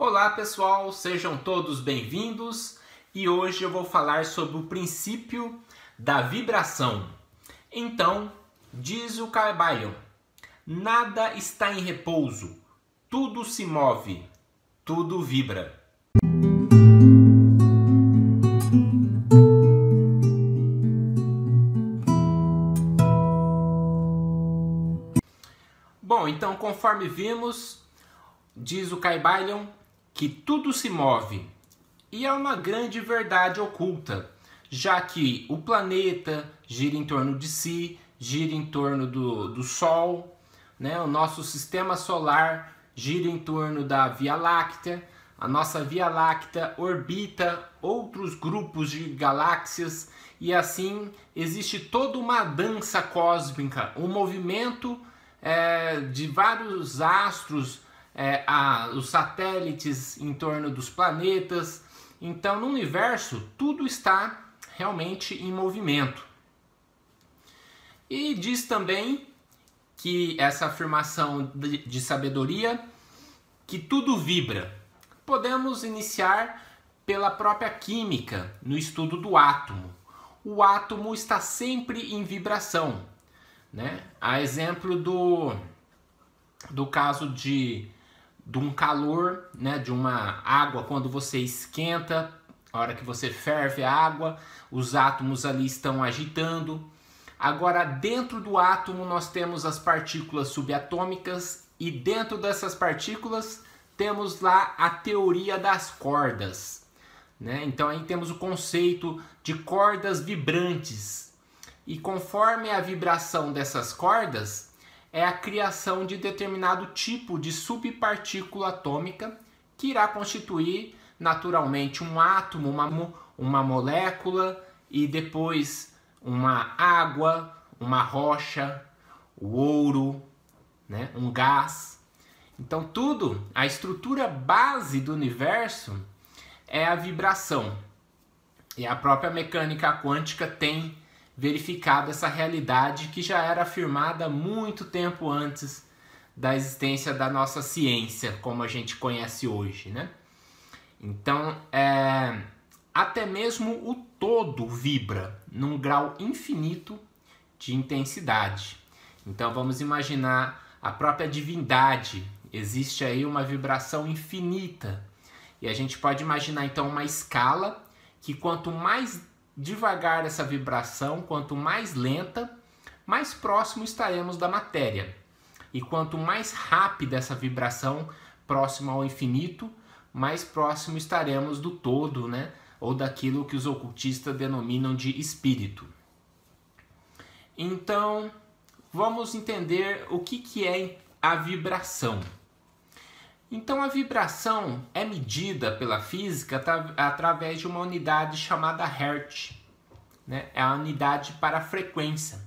Olá pessoal, sejam todos bem-vindos e hoje eu vou falar sobre o princípio da vibração. Então, diz o Kybalion, nada está em repouso, tudo se move, tudo vibra. Bom, então conforme vimos, diz o Kybalion que tudo se move, e é uma grande verdade oculta, já que o planeta gira em torno de si, gira em torno do Sol, né? O nosso sistema solar gira em torno da Via Láctea, a nossa Via Láctea orbita outros grupos de galáxias, e assim existe toda uma dança cósmica, um movimento de vários astros, os satélites em torno dos planetas. Então no universo tudo está realmente em movimento. E diz também que essa afirmação de sabedoria, que tudo vibra. Podemos iniciar pela própria química, no estudo do átomo. O átomo está sempre em vibração, né? A exemplo do caso de um calor, né, de uma água, quando você esquenta, a hora que você ferve a água, os átomos ali estão agitando. Agora, dentro do átomo nós temos as partículas subatômicas, e dentro dessas partículas temos lá a teoria das cordas, né? Então aí temos o conceito de cordas vibrantes, e conforme a vibração dessas cordas é a criação de determinado tipo de subpartícula atômica que irá constituir naturalmente um átomo, uma molécula, e depois uma água, uma rocha, o ouro, né? Um gás. Então tudo, a estrutura base do universo é a vibração. E a própria mecânica quântica tem verificado essa realidade que já era afirmada muito tempo antes da existência da nossa ciência, como a gente conhece hoje, né? Então, até mesmo o todo vibra num grau infinito de intensidade. Então, vamos imaginar a própria divindade. Existe aí uma vibração infinita. E a gente pode imaginar, então, uma escala que quanto mais devagar essa vibração, quanto mais lenta, mais próximo estaremos da matéria. E quanto mais rápida essa vibração, próxima ao infinito, mais próximo estaremos do todo, né? Ou daquilo que os ocultistas denominam de espírito. Então, vamos entender o que é a vibração. Então a vibração é medida pela física através de uma unidade chamada Hertz, né? É a unidade para a frequência,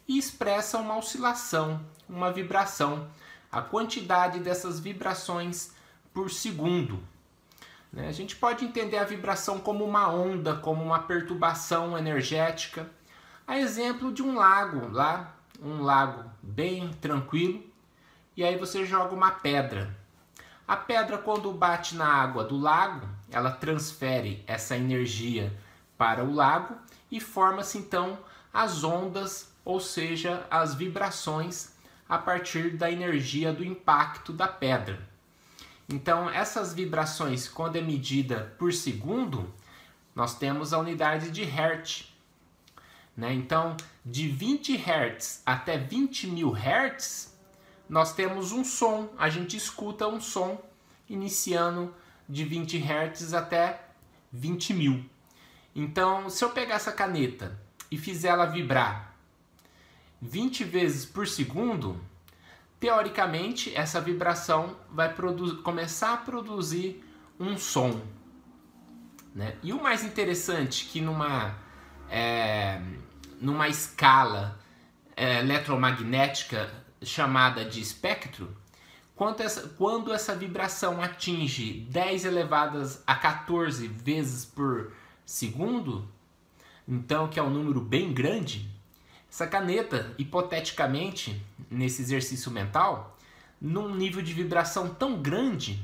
e expressa uma oscilação, uma vibração, a quantidade dessas vibrações por segundo, né? A gente pode entender a vibração como uma onda, como uma perturbação energética, a exemplo de um lago, um lago bem tranquilo, e aí você joga uma pedra. A pedra, quando bate na água do lago, ela transfere essa energia para o lago e forma-se então as ondas, ou seja, as vibrações a partir da energia do impacto da pedra. Então, essas vibrações, quando é medida por segundo, nós temos a unidade de Hertz, né? Então, de 20 Hz até 20.000 Hz, nós temos um som, a gente escuta um som iniciando de 20 Hz até 20.000. Então, se eu pegar essa caneta e fizer ela vibrar 20 vezes por segundo, teoricamente essa vibração vai começar a produzir um som, né? E o mais interessante é que numa escala eletromagnética chamada de espectro, quando essa vibração atinge 10 elevadas a 14 vezes por segundo, então que é um número bem grande, essa caneta, hipoteticamente, nesse exercício mental, num nível de vibração tão grande,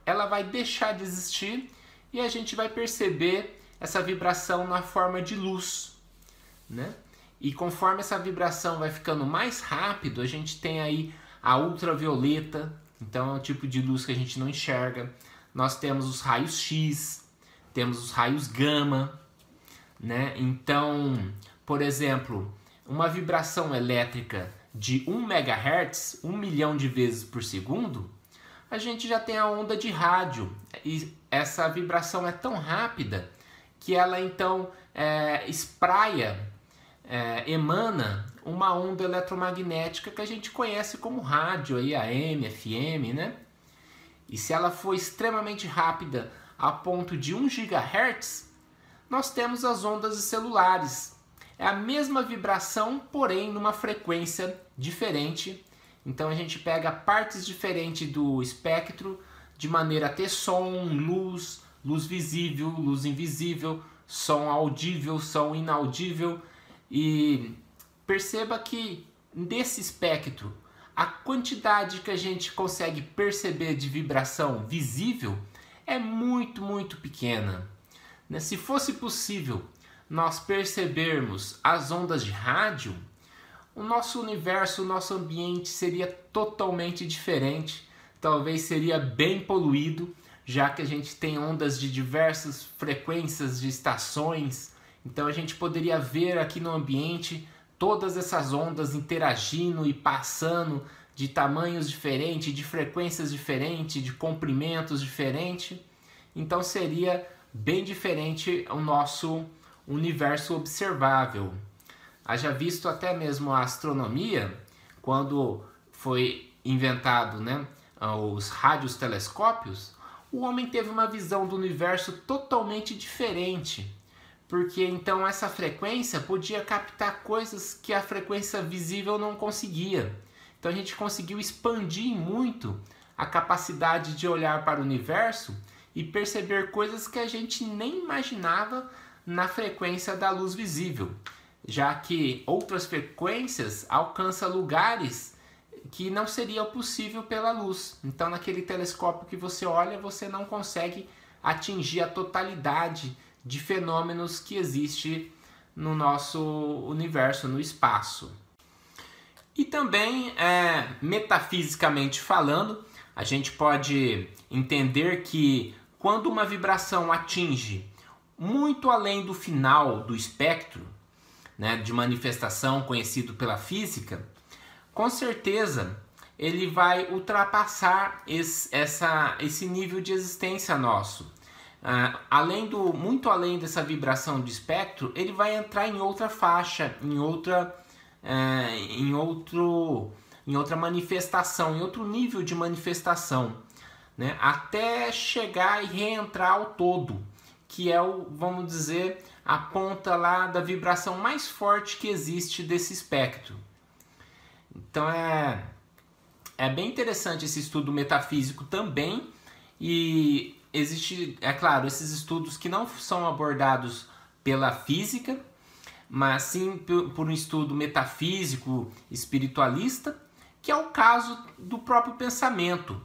ela vai deixar de existir e a gente vai perceber essa vibração na forma de luz, né? E conforme essa vibração vai ficando mais rápido, a gente tem aí a ultravioleta, então é um tipo de luz que a gente não enxerga. Nós temos os raios X, temos os raios gama, né? Então, por exemplo, uma vibração elétrica de 1 MHz, 1 milhão de vezes por segundo, a gente já tem a onda de rádio. E essa vibração é tão rápida que ela então emana uma onda eletromagnética que a gente conhece como rádio, aí, AM, FM, né? E se ela for extremamente rápida a ponto de 1 GHz, nós temos as ondas celulares. É a mesma vibração, porém numa frequência diferente. Então a gente pega partes diferentes do espectro de maneira a ter som, luz, luz visível, luz invisível, som audível, som inaudível. E perceba que desse espectro, a quantidade que a gente consegue perceber de vibração visível é muito, muito pequena. Se fosse possível nós percebermos as ondas de rádio, o nosso universo, o nosso ambiente seria totalmente diferente. Talvez seria bem poluído, já que a gente tem ondas de diversas frequências de estações. Então a gente poderia ver aqui no ambiente todas essas ondas interagindo e passando de tamanhos diferentes, de frequências diferentes, de comprimentos diferentes. Então seria bem diferente o nosso universo observável. Haja visto até mesmo a astronomia, quando foi inventado, né, os radiostelescópios, o homem teve uma visão do universo totalmente diferente. Porque então essa frequência podia captar coisas que a frequência visível não conseguia. Então a gente conseguiu expandir muito a capacidade de olhar para o universo e perceber coisas que a gente nem imaginava na frequência da luz visível, já que outras frequências alcançam lugares que não seria possível pela luz. Então naquele telescópio que você olha, você não consegue atingir a totalidade de fenômenos que existe no nosso universo, no espaço. E também, metafisicamente falando, a gente pode entender que quando uma vibração atinge muito além do final do espectro, né, de manifestação conhecido pela física, com certeza ele vai ultrapassar esse nível de existência nosso. Muito além dessa vibração de espectro, ele vai entrar em outra faixa, em outra manifestação, em outro nível de manifestação, né? Até chegar e reentrar ao todo, que é vamos dizer, a ponta lá da vibração mais forte que existe desse espectro. Então é bem interessante esse estudo metafísico também, e existe, é claro, esses estudos que não são abordados pela física, mas sim por um estudo metafísico, espiritualista, que é o caso do próprio pensamento.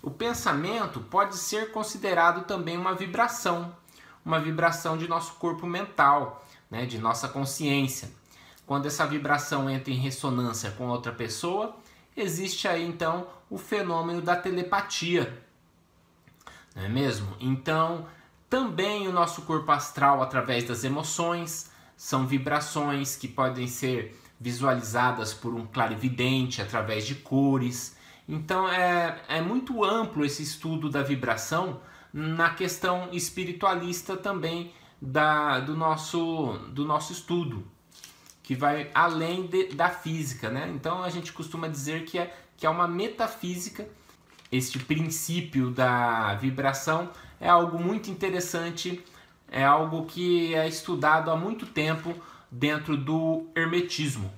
O pensamento pode ser considerado também uma vibração de nosso corpo mental, né, de nossa consciência. Quando essa vibração entra em ressonância com outra pessoa, existe aí então o fenômeno da telepatia, não é mesmo? Então, também o nosso corpo astral, através das emoções, são vibrações que podem ser visualizadas por um clarividente através de cores. Então é muito amplo esse estudo da vibração na questão espiritualista também do nosso estudo, que vai além da física, né? Então a gente costuma dizer que é uma metafísica. Este princípio da vibração é algo muito interessante, é algo que é estudado há muito tempo dentro do hermetismo.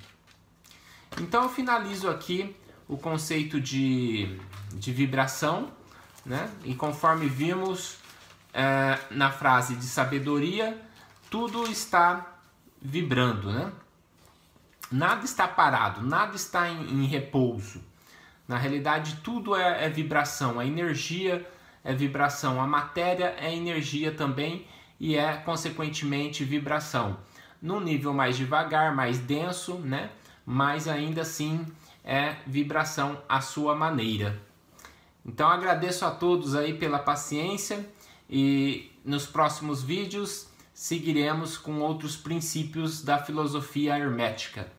Então eu finalizo aqui o conceito de vibração, né? E conforme vimos na frase de sabedoria, tudo está vibrando, né? Nada está parado, nada está em repouso. Na realidade, tudo é vibração. A energia é vibração. A matéria é energia também e é, consequentemente, vibração. Num nível mais devagar, mais denso, né? Mas ainda assim é vibração à sua maneira. Então agradeço a todos aí pela paciência e nos próximos vídeos seguiremos com outros princípios da filosofia hermética.